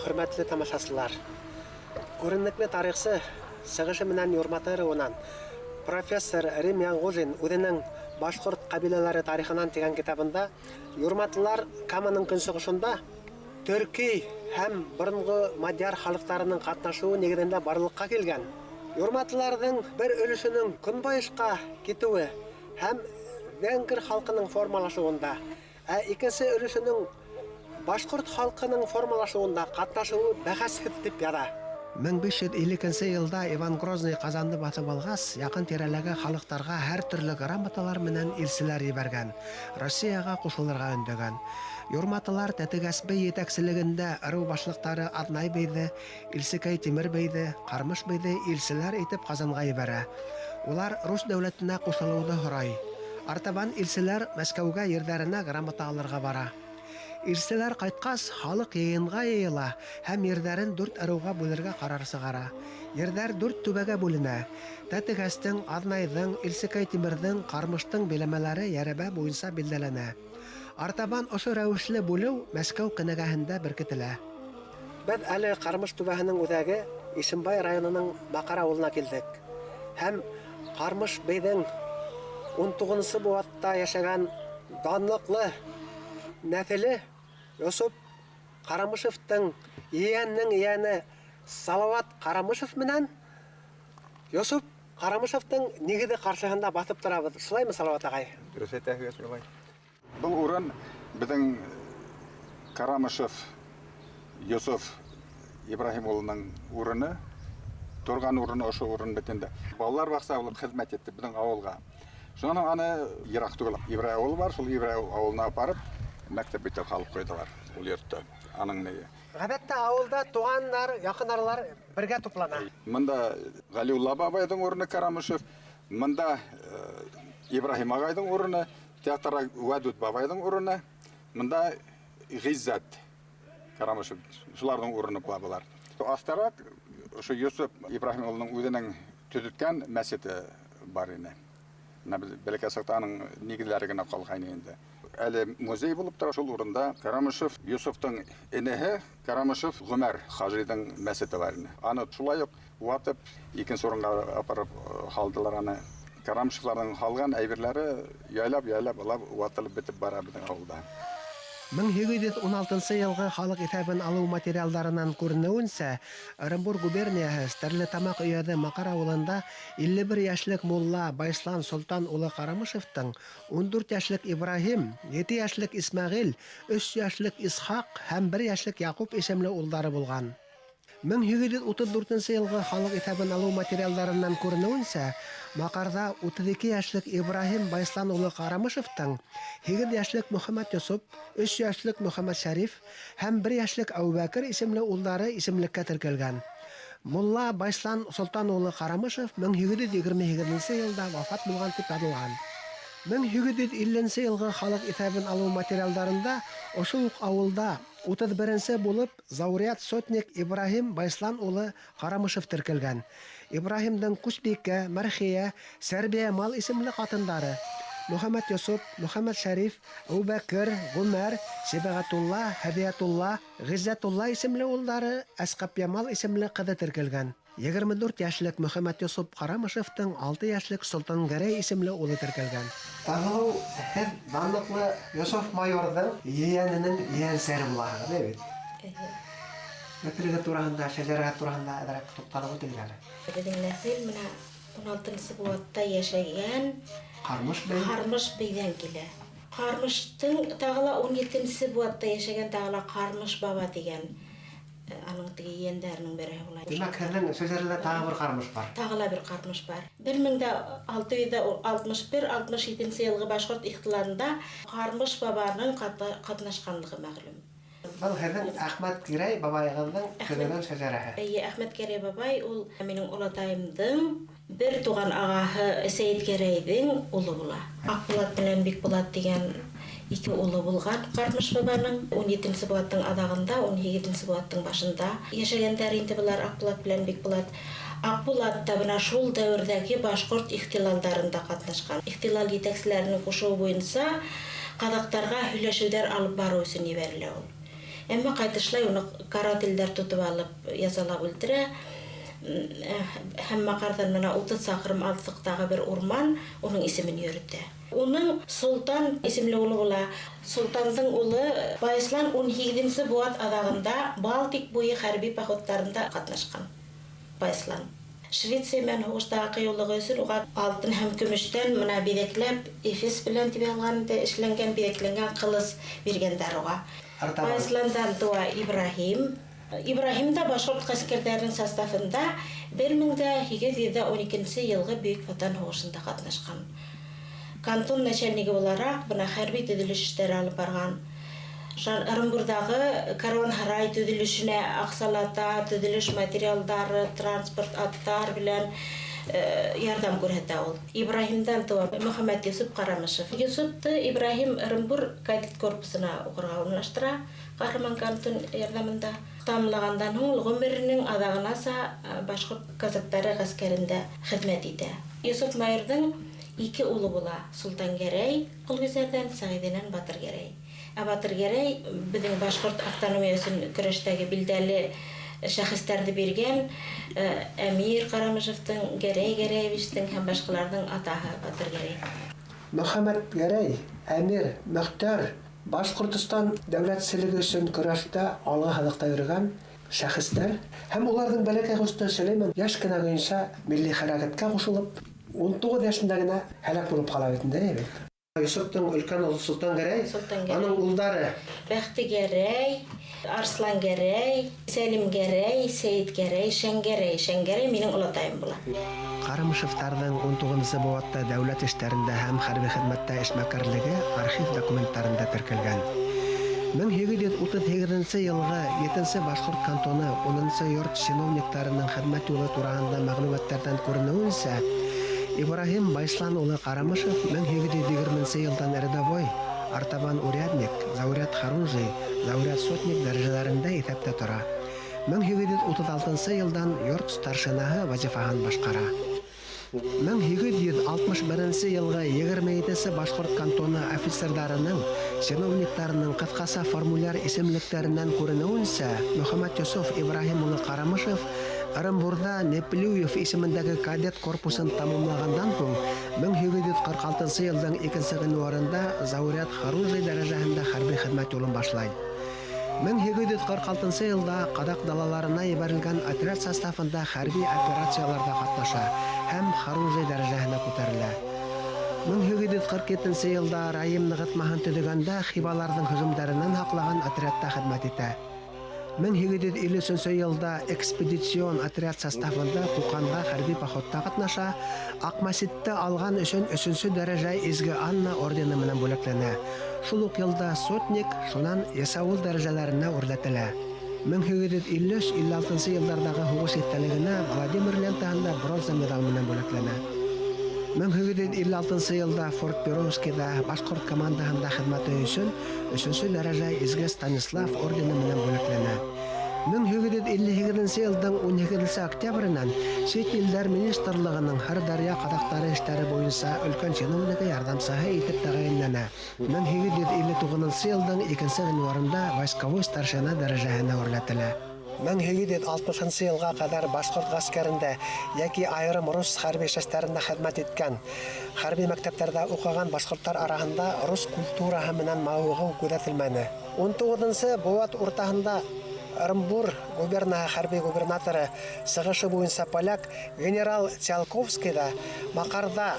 hürmetli tamaşaçılar. Көріннікні тарихшы сығышы менен Юрматы руынан профессор Рим Яңғужин өзінің башқұрт қабилелері тарихынан деген кітабында Юрматылар Каманың күншығышында Түрки һәм бұрынғы мадияр халықтарының қатнашуы негізінде барлыққа келген. Юрматылардың бір өлішінің күнбайышқа кетуі һәм венгр халқының формалашуында, екінші өлішінің башқұрт халқының формалашуында қатнашуы бәхәсіп деп яда. 1550 елда Иван Грозный Казанды басып алгас, якын тирәләге халыктарга һәр төрле грамоталар менән илчеләр җибәргән, Россиягә кушылырга өндәгән. Юрматылар Тәтегәсбе етәкчелегендә ыру башлыктары Аднай бейде, Илсекәй Тимер бейде, Кармыш бейде илчеләр итеп Казанга җибәрә. Улар рус дәүләтенә кушылуды һорай. Артабан илчеләр Мәскәүгә йөрдәренә грамота алырга бара. Илчеләр кайткас, халык йыйынга йыйыла һәм йөрдәрен 4 ыруга бүләргә карар чыгара. Йөрдәр 4 түбәгә бүленә. Тәтегәстең, Аднайдың, Илсекәй Тимердең, Кармыштың биләмәләре ярәбә буенча билдәләнә. Артабан ошо рәвешле бүлү Мәскәү кенәгәһендә беркетелә. Без әле Кармыш түбәһенең үзәге Ишембай районының Бакара авылына килдек. Һәм Кармыш бейдең 19-сы буатта яшәгән данлыклы нәфеле Йосуп Карамышевтың ияннең ияне Салават Карамышев менән Йосуп Карамышевтың нигезе каршыһында басып торабыз. Шулаймы, Салават агай? Дөрес әйтәсез, шулай. Бұл урын безнең Карамышев Йосуф Ибрахим улының урыны, торган урыны ошо урын бетендә. Балалар бакса булып хезмәт итте безнең авылга. Шуның аны ерак түгел. Ибрай авылы бар, шул Ибрай авылына барып мәктәп битеп халык койдылар. Ул йортта. Аның неге? Гадәттә авылда туганнар, якыннарлар бергә туплана. Монда Галиулла бабайдың урыны Карамышев, монда Ибрахим агайдың урыны, театрда Вадут бабайдың урыны, монда Гиззат Карамышев шуларның урыны булалар. Астарак ошо Йосуп Ибрахим улының үзенең төзеткән мәчете бар иде. Белекәсәктәнең нигезләре генә калган инде. Әле музей булып тора шул урында Карамышев Йосуфтың энеһе Карамышев Гомәр Хажидің мәчете бар иде. Аны шулай ук ватып икенче урынга апарып халдылар аны. Карамышевларның халган әйберләре яйлап ватылып бетеп бара безнең авылда. 1716 елгы халык исәбен алу материалларынан күренүенчә, Оренбур губерниясе Стәрлетамак өязе Макар авылында 51 яшьлек мулла Байслан Солтан улы Карамышевтың 14 яшьлек Ибраһим, 7 яшьлек Исмәгыйль, 3 яшьлек Исхак һәм 1 яшьлек Якуб исемле уллары булган. 1734 елгы халык исәбен алу материалларынан күренүенчә, Макарда 32 яшьлек Ибраһим Байслан улы Карамышевтың 8 яшьлек Мөхәммәд Йосуп, 3 яшьлек Мөхәммәд Шәриф һәм 1 яшьлек Әбүбәкер исемле уллары исемлеккә теркәлгән. Мулла Байслан Солтан улы Карамышев 1728 елда вафат булган дип язылган. 1750 елгы халык исәбен алу материалларында ошол ук авылда 31-нче булып Заурят Сотник Ибраһим Байслан улы Карамышев теркәлгән. Ибраһимдың Кушбикә, Мәрхия, Сәрбия Мал исемле хатындары Мөхәммәд Йосуп, Мөхәммәд Шәриф, Әбүбәкер, Гомәр, Сибагатулла, Хәбиятулла, Гиззатулла исемле уллары Әсқап Ямал исемле кызы теркәлгән. 24 яшьлек Мөхәммәд Йосуп Карамышевтың 6 яшьлек Солтан Гәрәй исемле улы теркәлгән. Тагы һәм данлыклы Йосуф майорның yeğeninin yeğensәре булган, бит. Мәкаләгә турында, шәҗәрәгә турында әдәрәк тукталып үтелгән. Безнең нәсел менә 16-нчы буатта яшәгән Кармыш бейдән килә. Кармыштың тагыла 17-нче буатта яшәгән тагыла Кармыш баба дигән аның теге yeğenләренең бере була. Димәк, һәрнең шәҗәрәдә тагы бер Кармыш бар. Тагыла бер Кармыш бар. 1661-67 елгы башкорт ихтилалында Кармыш бабаның катнашканлыгы мәгълүм. Бұл һәрнең Әхмәт Гәрәй бабайының кызының шәҗәрәһе. Әхмәт Гәрәй бабай ул минең олатайымдың бер туган агасы Сәйит Гәрәйдең улы була. Акбулат белән Бикбулат дигән ике улы булган Кармыш бабаның 17-нче буаттың адагында, 18-нче буаттың башында яшәгәннәр инде булар Акбулат белән Бикбулат. Акбулат да бына шул дәвердәге башкорт ихтилалларында катнашкан. Ихтилал җитәкчеләренең кушуы буенча казактарга һөйләшүләр алып бару өчен җибәрелә ул. Әмма кайтышлай уны карателдер тутып алып язалап үлтерә. Һәм Макардан менә 30 сакрым алтлыктагы бер урман уның исемен йөртә. Уның Султан исемле улы була. Султандың улы Байслан 18-нче буат адагында Балтик буе хәрби походларында катнашкан. Байслан. Швеция мен хугыштагы кыюлыгы өчен уга алтын һәм көмештән менә бирекләп Эфес белән дип алганда эшләнгән бирекләнгән кылыс биргәннәр уга. Байсландан туа Ибраһим. Ибраһим да башкорт гаскәрләренең составында 1812 елгы Бөек Ватан һугышында катнашкан. Кантон начальнигы буларак бына хәрби төзелеш эшләре алып барган. Оренбургдагы Карван-Һарай төзелешенә аксалата, төзелеш материалдары, транспорт аттар белән ярдәм күрсәтә ул. Ибраһимдан туа Мөхәммәд Юсуп Карамышев. Юсупты Ибраһим Оренбург кадет корпусына укырга урнаштыра, Кахраман кантон ярдәмендә. Тамлагандан һуң гомеренең адагынаса башкорт казактары гаскәрендә хезмәт итә. Юсуп майорның 2 улы була. Султан Гәрәй, Кулгызәрдән, Сәгыйдәннән Батыр Гәрәй. Батыр Гәрәй безнең башкорт автономиясын көрәштәге билдәле шәхестәрне биргән Әмир Карамышевтың, Гәрәй Гәрәевичтың һәм башкаларның атаһы Батыр Гәрәй. Мөхәммәд Гәрәй, Әмир, Мөхтәр Башкортстан дәүләтчелеге өчен көрәштә алга халыкта йөргән шәхестәр һәм уларның бәләкәй госты Сөләйман яшь кенә буенча милли хәрәкәткә кушылып 19 яшында гына һәлак булып кала бит. Юсуптың өлкән улы Султан Гәрәй, аның улдары Бәхти Гәрәй, Арслан Гәрәй, Сәлим Гәрәй, Сәйит Гәрәй, Шәңгәрәй. Шәңгәрәй минең олатаем була. Карамышевтарның 19-нчы буатта дәүләт эшләрендә һәм хәрби хезмәттә эшмәкәрлеге архив документларында теркәлгән. 1738 елгы 7-нче башкорт кантоны 10-нчы йорт чиновникларының хезмәт юлы турында мәгълүматлардан күренүенчә, Ибраһим Байслан улы Карамышев 1720 елдан рядовой, артабан урядник, зауряд Харунжий, зауряд сотник дәрәҗәләрендә исәптә тора. 1736 елдан йорт старшинаһы вазифаһын башкара. 1761 елгы 27-нче башкорт кантоны офицерларының, чиновникларының кыскасы формуляр исемлекләреннән күренүенчә, Мөхәммәд Юсуф Ибраһим улы Карамышев Оренбургда Неплюев исемендәге кадет корпусын тамамлагандан соң 1746 елның 2 гыйнварында зауряд Харунжий дәрәҗәһендә хәрби хезмәт юлын башлай. 1746 елда Кадак далаларына ебәрелгән отряд составында хәрби операцияларда катнаша һәм Харунжий дәрәҗәһенә күтәрелә. 1747 елда Раим ныгытмаһын төзегәндә Хибаларның һөҗүмнәреннән һаклаган отрядта хезмәт итә. 1753 елда экспедицион отряд составында Куканга хәрби походта катнаша, Акмаситта алган өчен 3-нче дәрәҗә изге Анна ордены менән бүләкләнә. Шул ук елда сотник, шуннан ясавул дәрәҗәләренә үрләтелә. 1753-56 еллардагы һугыш истәлегенә Владимир лентаһында бронза медаль менән бүләкләнә. 1756 елда Форт Перовскийда башкорт командаһында хезмәте өчен 3-нче дәрәҗә изге Станислав ордены менән бүләкләнә. 1758 елның 12 октябреннән Чит илләр министрлыгының Һәрдарья кадактары эшләре буенча өлкән чиновнигы ярдәмчысы итеп тәгаенләнә. 1759 елның 2 гыйнварында войсковой старшина дәрәҗәһенә үрләтелә. 1760 елга кадәр башкорт гаскәрендә яки айрым рус хәрби частьләрендә хезмәт иткән, хәрби мәктәпләрдә укыган башкортлар арасында рус культураһы менән мавыгу күзәтелмәде. 19-нчы буат уртаһында Оренбург губернасы хәрби губернаторы сыгышы буенча поляк генерал Циолковский да Макарда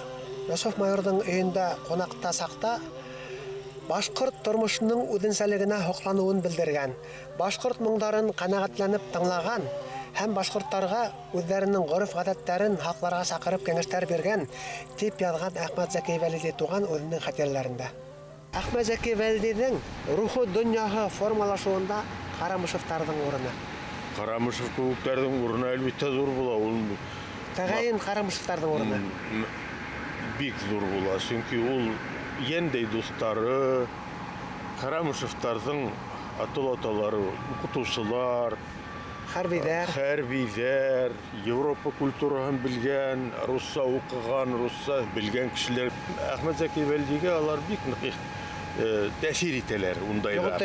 Юсуф майорның өендә кунакта сакта башкорт тормышының үзенчәлегенә хоклануын белдергән. Башкорт моңдарын канәгатьләнеп тыңлаган һәм башкортларга үзләренең гореф-гадәтләрен хакларга сакырып кәңәшләр биргән дип язган Әхмәт Зәки Вәлиди туган үзенең хатерләрендә. Әхмәт Зәки Вәлидинең рухы дөньяга формалашуында Карамышевтарның урыны. Карамышев кебекләрнең урыны әлбәттә зур була. Ул Тәгаен Карамышевтарның урыны бик зур була. Чөнки ул ендей достары, Карамышевтарның аталары, укытучылар, хәрбиләр, Европа культураһын белгән, русса укыган, русса белгән кешеләр. Әхмәт Зәки Вәлидигә алар бик нык тәэсир итәләр ундайлар.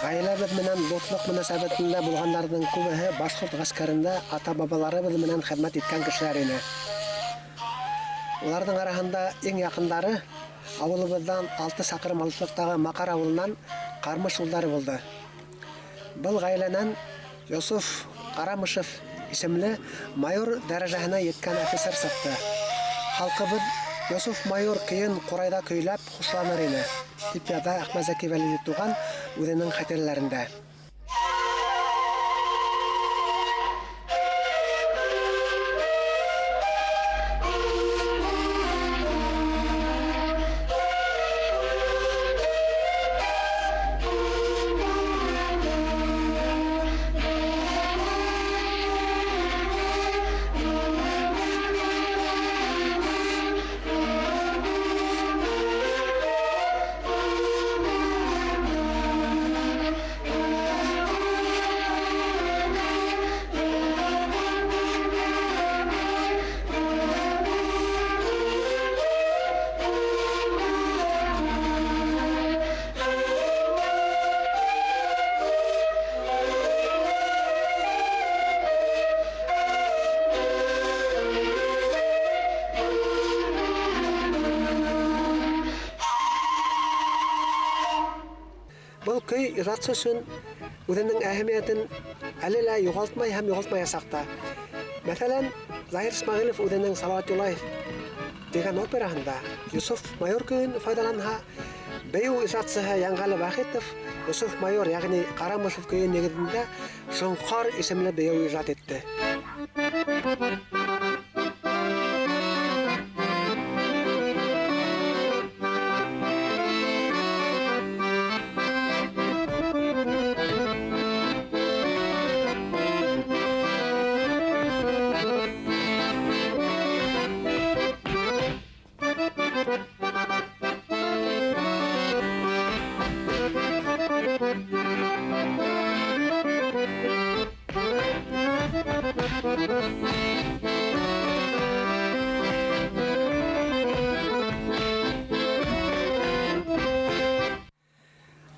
Гаиләбез менән дуслык мөнәсәбәтендә булганнарның күбеһе башкорт гаскәрендә ата-бабаларыбыз менән хезмәт иткән кешеләр иде. Уларның араһында иң якындары авылыбыздан 6 сакрым алыслыктагы Макар авылынан Кармыш улдары булды. Был гаиләнән Йосуф Карамышев исемле майор дәрәҗәһенә yeткән офицер сыкты. Халкыбыз Йосуф майор көйен Курайда көйләп хушланыр иде. Дип яза Әхмәт Зәки Вәлиди туган үзенең хатирәләрендә. Бұл көй ижадчы өчен үзенең әһәмиятен әле лә югалтмай һәм югалтмаячак та. Мәсәлән, Заһир Исмәгыйлев үзенең Салават Юлаев дигән операһында Йосуф майор көен файдаланһа, быел ижадчыһы Яңгали Вахитов Йосуф майор, ягъни Карамышев көйен нигезендә Шоңкар исемле быел ижад итте.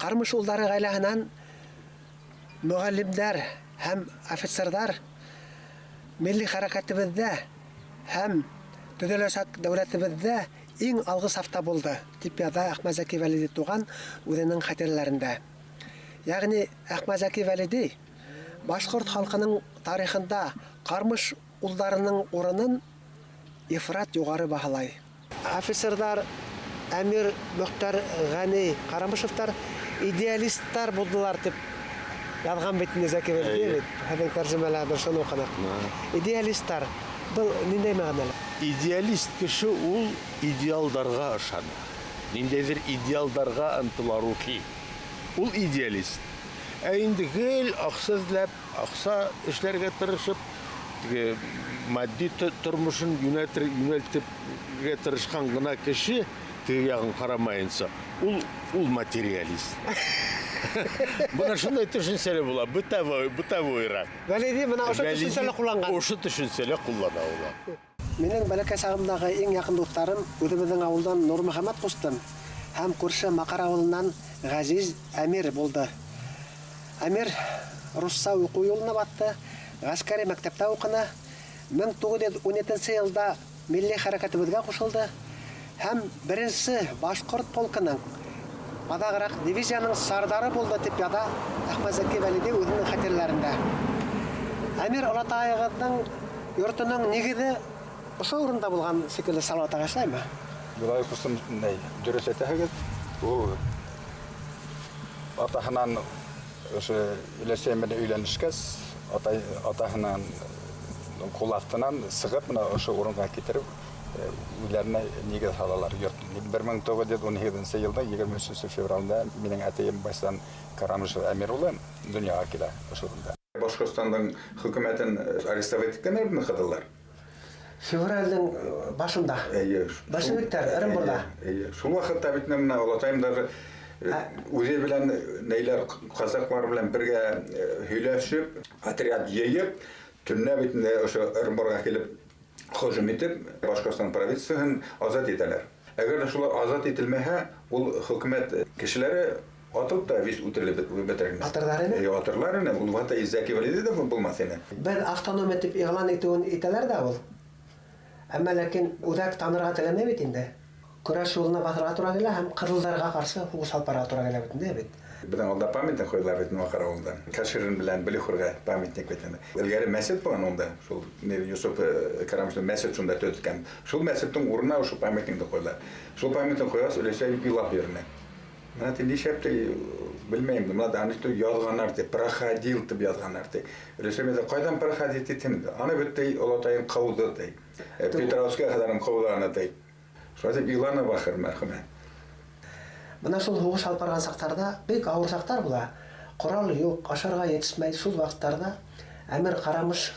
Кармыш улдары гаиләһеннән мөгаллимнәр һәм офицерлар милли хәрәкәтебездә һәм төзеләчәк дәүләтебездә иң алгы сафта булды, дип яза Әхмәт Зәки Вәлиди туган үзенең хатирәләрендә. Ягъни Әхмәт Зәки Вәлиди башкорт халкының тарихында Кармыш улдарының урынын ифрат югары баһалай. Офицерлар Әмир Мөхтәр Гани Карамышевтар идеалисттар булдылар дип язган бит Зәки Вәлиди. Һәм тәрҗемәләрдә шуны укыдык. Идеалисттар был ниндәй мәгънәле? Идеалист кеше ул идеалдарга ышана. Ниндәйдер идеалдарга ынтыла рухи. Ул идеалист. Ә инде гел акса эзләп, акса эшләргә тырышып, матди тормышын юнәлтеп тырышкан гына кеше теге ягын карамаенча, ул материалист. Бuna шундай төшенсәле була, бытовойрак. Вәлиди менә ошо төшенсәле кулланган. Ошо төшенсәле куллана ул. Минең бәләкәй чагымдагы иң якын дусларым үзебезнең авылдан Нурмөхәммәд Кустым һәм күрше Макар авылыннан Газиз Әмир булды. Әмир русса уку юлына батты, гаскәри мәктәптә укыны. 1917 елда милли хәрәкәтебезгә кушылды һәм беренче башкорт полкының Адагырак дивизияның сардары булды дип яза Әхмәт Зәки Вәлиди үзенең хатирәләрендә. Әмир Алатаевның йортының нигезе ошо урында булган шикелле Салават ага шулаймы? Булай кустым ней, дөрес әйтәһегез. Ул атаһынан ошо иләсәмәдә өйләнешкәс, атаһынан кул астынан сыгып, менә ошо урынга китереп, үйләренә нигез салалар йорт. 1917 елда 23 февральдә минең әтәем баштан Карамышев Әмир улы дөньяга килә ошо урында. Башкортстанның хөкүмәтен арестовать иткәннәр бит хәдәлләр. Февральнең башында. Большевиктар Оренбургда. Шул вакытта бит менә Алатаемдагы үзе белән нәйләр казаклар белән бергә һөйләшеп, отряд йыеп, төнлә бит ошо Оренбургга килеп хожум итеп, Башкортстан правительствосын азат итәләр. Әгәр шулар азат ителмәһә, ул хөкүмәт кешеләре Атып та вис үтерлеп бетерген. Атырлар эне? Атырлар эне. Ул вата изәки валиде да булмас эне. Бер автоном итеп игълан итүен итәләр дә ул. Әмма ләкин үзәк танырга теләмәй бит инде. Көрәш юлына батырга туры килә һәм кызылларга каршы хугыш алып барырга туры килә бит инде бит. Bizden orada pamятник koydular bit Makara oldu. Kaşırın bilen Bilihurga pamятник bitende. İlgari mescid var onda. Şol Yusuf Karamış'ın mescid şunda tötken. Şol mescidin uğruna şu pamятникni koydular. Şol pamятник koyas öyle şey bir laf yerine. Mana tindi şepte bilmeyim. Mana da anıstı yazganlar de proходил deb yazganlar de. Öyle şey de qaydan proходить ettin. Ana bitti olatayın qavuldu de. Petrovskaya kadarın qavullarına de. Şöyle bir ilana bakır merhame. Мына шул хугыш алып барган сактарда бик авыр сактар була. Корал юк, ашарга yetişмәй шул вакыттарда Әмир Карамышев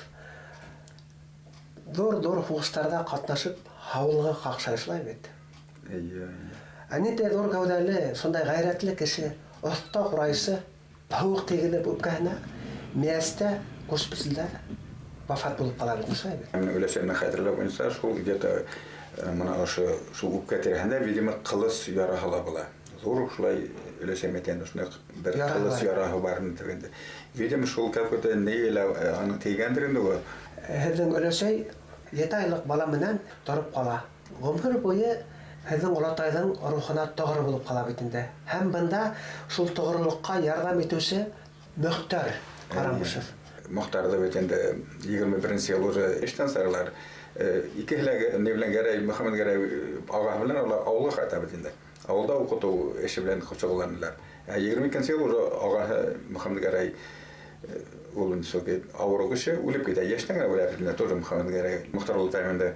зур хугыштарда катнашып, һавылга какшайшлай бит. Әнете зур гәүдәле, шундай гайрәтле кеше, оста курайсы, тавык тегелеп үпкәһенә, мәстә госпитальдә вафат булып кала бит, шулай бит. Мен öyle şeyden hatırlап oysa şul где-то mana şu үпкә тирәһендә видимо кылыс ярахала була. Зур шулай öyle şeyмәтән шундый бер кылыс ярахы барын дигәндә. Видимо шул какой-то нейле аны тегәндер инде ул. Һеҙҙең өләсәй 7 айлык бала менән торып кала. Гомер буе һеҙҙең олатайҙың рухына тоғры булып кала бит инде. Һәм бында шул тоғрылыҡҡа ярҙам итеүсе Мөхтәр Карамышев. Мөхтәр да бит инде 21-нче ел уже эштән сарылар. Икеһләге не белән Гәрәй Мөхәммәд Гәрәй ага белән авылга кайта бит инде. Авылда укыту эше белән хучыгыланылар. 22-нче ел уже ага Мөхәммәд Гәрәй улын шуге авырыгышы үлеп китә. Яшьтән генә үлеп китә тоже Мөхәммәд Гәрәй. Мөхтәр ул таймында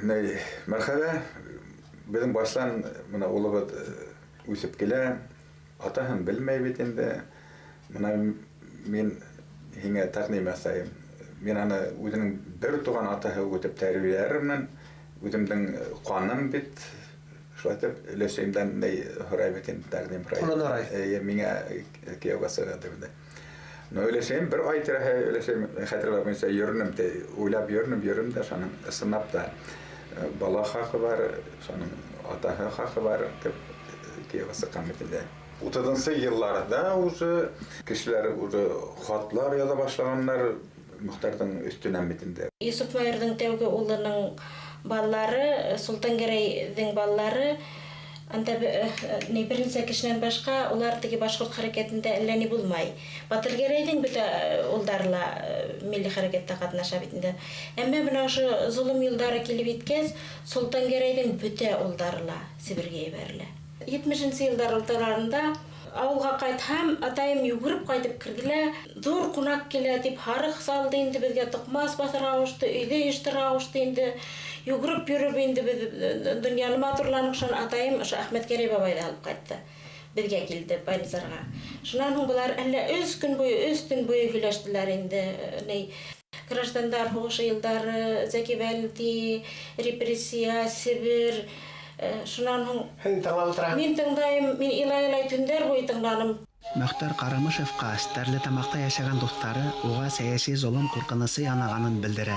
не мәрхәбә безнең башлан менә улыбыз үсеп килә. Атаһын белмәй бит инде. Менә мин һиңә тәкъдим итәм. Мин аны үзенең бер туган атаһы үтеп тәрбияләрмен. Үземнең каным бит. Шулайтып өләсәйемдән не һорай бит инде тәкъдим һорай. Миңа кияүгә сыгады дип. Но өләсәйем бер ай тирәһе өләсәйем хәтерләп мисә йөрнем дә, уйлап йөрнем дә шуның сынап та бала хакы бар, шуның атаһы хакы бар дип кияүгә сыгам бит. 30-нчы елларда уже кешеләр уже хатлар яза башлаганнар Мөхтәрнең өстенән бит инде. Йосиф Майорның тәүге улының баллары, Солтан Гәрәйнең баллары анда не беренче кешенән башка улар теге башкорт хәрәкәтендә әллә ни булмай. Батыр Гәрәйнең бөтә улдарлы милли хәрәкәттә катнаша бит инде. Әмма менә ошо зулым юлдары килеп иткәс, Солтан Гәрәйнең бөтә улдарлы Сибиргә җибәрелә. 70-нче еллар урталарында авылга кайтһам, атайым югырып кайтып кирделәр. Зур кунак килә дип харык салды инде безгә токмас басырга ушты, өйдә иштирга ушты инде. Югырып йөреп инде без дөньяны матурланык шун атайым ошо Әхмәт Гәрәй бабайды алып кайтты. Безгә килде Байназарга. Шуннан һуң булар әллә 3 көн буе, 3 төн буе һөйләштеләр инде. Граждандар һугышы елдары, Зәки Вәлди, репрессия, Сибир. Шуннан һуң мин тыңдайым, мин илай төндәр буе тыңланым. Мөхтәр Карамышевка Стәрлетамакта яшәгән дуслары уга сәяси золым куркынысы янаганын белдерә.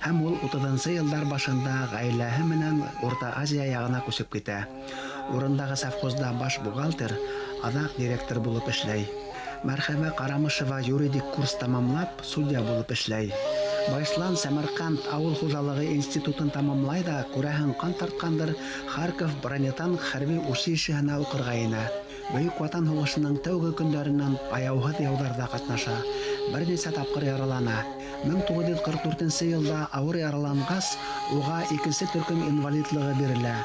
Һәм ул 30-нчы еллар башында гаиләһе менән Орта Азия ягына күчеп китә. Урындагы совхозда баш бухгалтер, адак директор булып эшләй. Мәрхәбә Карамышева юридик курс тамамлап, судья булып эшләй. Байслан Самарканд авыл хуҗалыгы институтын тамамлай да, күрәһең кан тарткандыр, Харьков Бронетан хәрби училищеһына укырга инә. Бөек Ватан һугышының тәүге көндәреннән аяуһыҙ яуҙарҙа катнаша. Бер нисә тапҡыр яралана. 1944 елда ауыр яраланғас, уға 2-нче төркем инвалидлығы бирелә.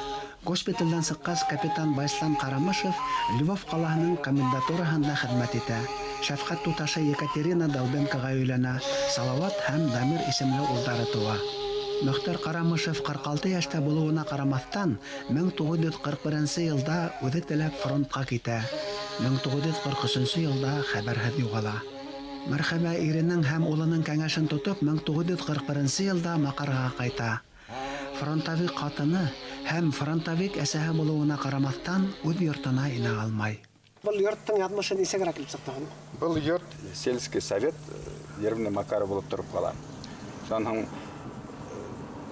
Госпиталдан сыҡҡас, капитан Байслан Карамышев Львов ҡалаһының комендатураһында хеҙмәт итә. Шәфҡәт туташы Екатерина Долбенкоға өйләнә. Салауат һәм Дамир исемле улдары тыуа. Мөхтәр Карамышев 46 яшьтә булыуына ҡарамаҫтан, 1941 йылда үҙе теләп фронтҡа китә. 1943 йылда хәбәрһеҙ юғала. Мәрхәбә иренең һәм улының кәңәшен тотоп, 1941 йылда Макарға ҡайта. Фронтовик ҡатыны һәм фронтовик әсәһе булыуына ҡарамаҫтан, үҙ йортона инә алмай. Бұл йорттың яҙмышы нисәгәрәк килеп сыҡты? Был йорт сельский совет Ермне Макара булып торып ҡала. Шунан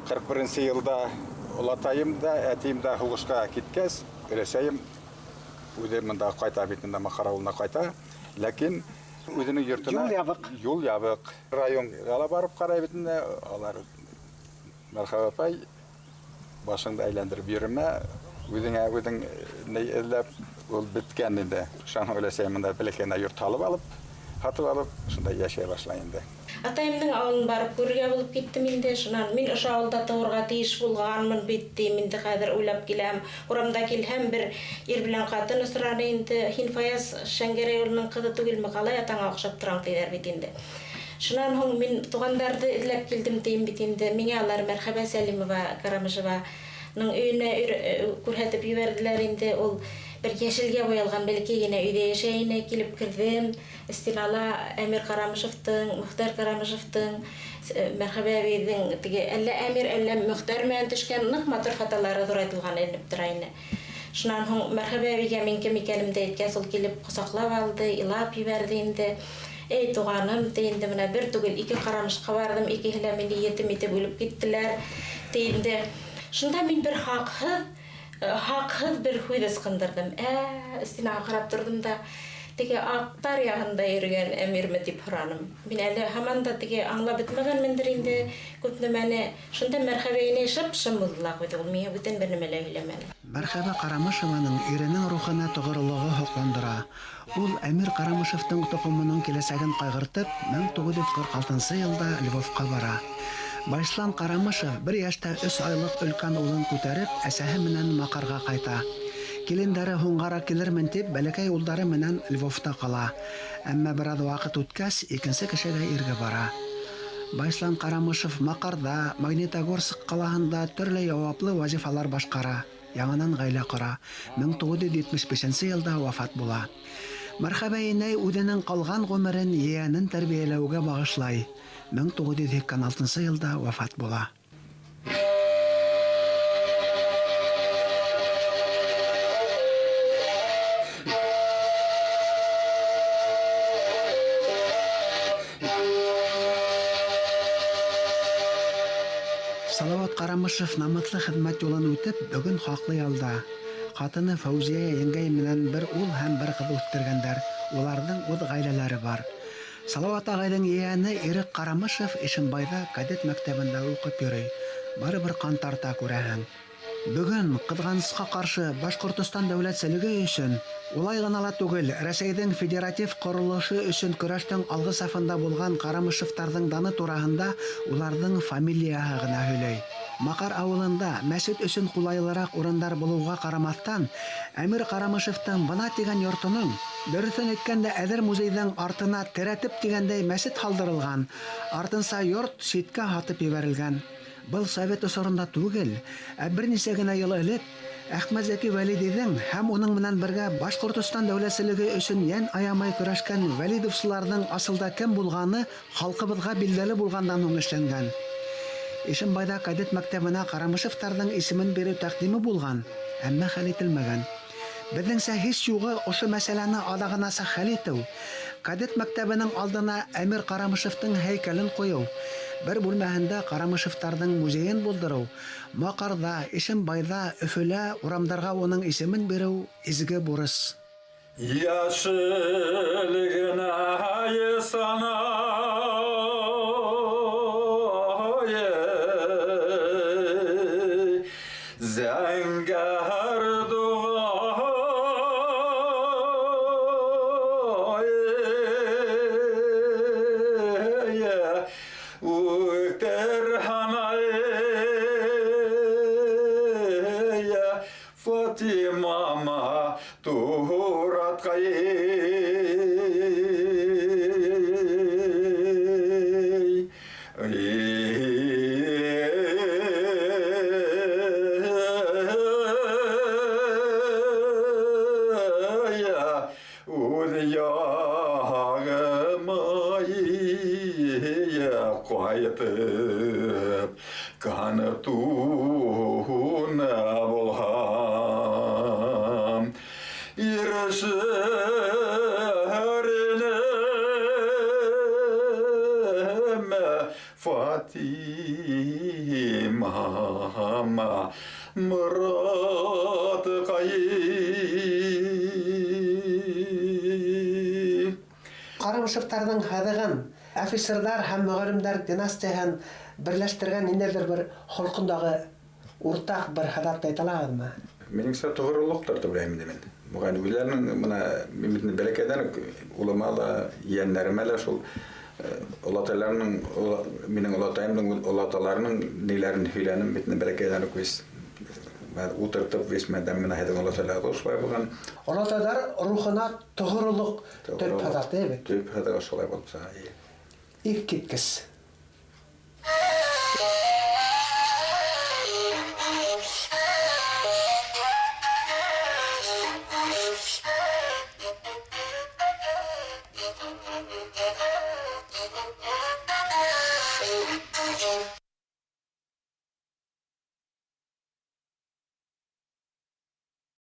41 йылда олатайым да, әтием да һуғышҡа киткәс, өләсәйем үзе мында кайта битинде Макар авылына кайта. Ләкин үзенең йортына юл ябык. Районга барып карай битинде алар Мәрхәбә апай башыңды әйләндереп йөрмә. Үзең не эзләп ул биткән инде. Шуңа өләсәй монда бәләкәй йорт алып, хатып алып, шунда яшәй башлай инде. Атайымның авылын барып күргә булып киттем инде. Шуннан мин ошо авылда турга тиеш булганмын битти. Минде хәзер уйлап киләм. Урамда килһәм бер ир белән катын сорады инде. Хин Фаяз Шәңгәрәй улының кызы түгелме, калай атаңа охшап торам диләр бит инде. Шуннан һуң мин тугандарды эзләп килдем дим бит инде. Миңа алар Мәрхәбә Сәлимова, Карамышеваның өенә күрһәтеп җибәрделәр инде. Ул bir yeşilge boyalgan belki yine üde yaşayına kilip kirdim. İstinala Emir Karamışev'tın, Muhtar Karamışev'tın, Merhaba Bey'in tege elle Emir elle Muhtar men düşken nık matır hataları duraytılgan elip durayını. Şundan hon Merhaba Bey'e minke mikelimde etken sol kilip kusaklap aldı, ilap yiberdiğinde. Ey tuğanım deyinde buna bir tugul iki Karamışka vardım, iki hilemini yetim itip ölüp gittiler deyinde. Şunda min bir haksız bir huyda sıkındırdım. Üstüne qarap durdum da tege aqtar yağında yürüyen emirimi deyip huranım. Ben әлі haman da tege anla bitmegen mendirinde köpnü meni şunda merhabeyine şıp buldular koydu. Olmaya bütün bir nimele hülemeli. Мәрхәбә Карамышеваның иренең рухына тогырлыгы хокландыра. Ул Әмир Карамышевтың тукымының киләсәген кайгыртып, 1946 елда Львовка бара. Байшлан Карамышев 1 яшьтә 3 айлык өлкән улын күтәреп, әсәһе менән Макарга кайта. Килендәре һуңгара килермен дип, бәләкәй улдары менән Львовта кала. Әмма бераз вакыт үткәч, икенче кешегә иргә бара. Байшлан Карамышев Макарда, Магнитогорск калаһында төрле яваплы вазифалар башкара. Яңадан гаилә кора. 1975 елда вафат була. Мәрхәбә инәй үзенең калган гомерен яңадан тәрбияләүгә багышлай. 1996 елда вафат була. Салават Карамышев намыслы хезмәт юлын үтеп, бүген хаклы ялда. Хатыны Фаузия еңгәй менән бер ул һәм бер кыз үстерәгәннәр. Уларның үз гаиләләре бар. Салават агайның яне Ирек Карамышев Ишембайда кадет мәктәбендә укып йөри. Барыбер кан тарта күрәһең. Бүген кызганыска каршы Башкортстан дәүләт сәлеге өчен, улай гына ла түгел, Рәсәйнең федератив корылышы өчен көрәштән алгы сафында булган Карамышевтарның даны турасында уларның фамилияһы гына һөйләй. Макар авылында мәчет өчен кулайлырак урындар булуга карамастан, Әмир Карамышевтың бына тигән йортының, дөресен әйткәндә, әдер музейның артына терәтеп дигәндәй мәчет халдырылган, артынса йорт читкә хатып ебәрелгән. Был совет осорында түгел, берничә генә ел элек Әхмәт Зәки Вәлидиҙең һәм уның менән бергә Башкортстан дәүләтселеге өчен ян аямай көрәшкән Вәлидовсыларның асылда кем булганы халкыбызга билдәле булгандан һуң эшләнгән. Ишембайда кадет мәктәбенә Карамышевтарның исемен бирү тәкъдиме булган, әмма хәл ителмәгән. Безнеңсә һич югы ошо мәсьәләне адагынаса хәл итү, кадет мәктәбенең алдына Әмир Карамышевтың һәйкәлен куйу, бер бүлмәһендә Карамышевтарның музейын булдыру, Макарда, Ишембайда, Өфөлә урамдарга уның исемен бирү изге бурыс. Яшылгына есана зәңгәр Фатимама тураткай Қайтып қанып туына болғам ершірінім Фатимама мұрат қайым Карамышевтарның һәдәгән офицерлар һәм мөгалlimнәр династияһын берләштергән ниндидер бер холкындагы уртак бер хадат әйтәләрме? Минеңсә тугрылыктыр дип уйлыйм мен. Буган үйләрнең менә мин бәләкәдән улымала, яңнәрмәлә шул олаталарның минем олатаемның олаталарның ниләрен һөйләнем битне бәләкәдән күз. Мен утыртып весмәдән менә һәдән олаталар шулай булган. Олатадар рухына тугрылык төп хадат бит. Төп хадат шулай булса. İlk kitkis.